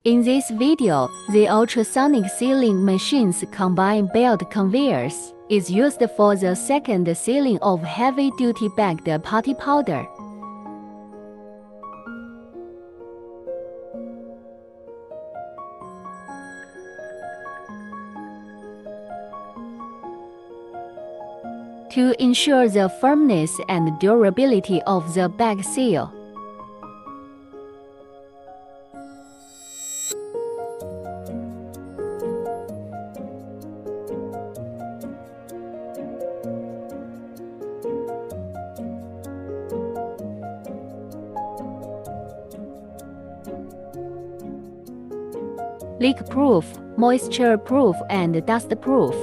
In this video, the ultrasonic sealing machine's combined belt conveyors is used for the second sealing of heavy-duty bagged putty powder. To ensure the firmness and durability of the bag seal, leak-proof, moisture-proof, and dust-proof.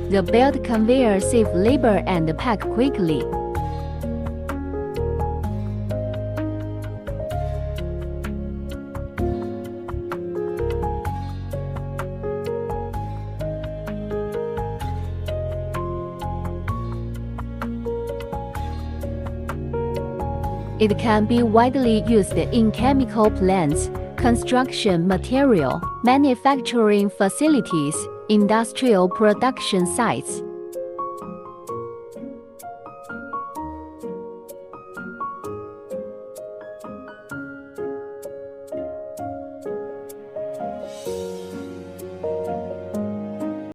The belt conveyor saves labor and pack quickly. It can be widely used in chemical plants, construction material, manufacturing facilities, industrial production sites.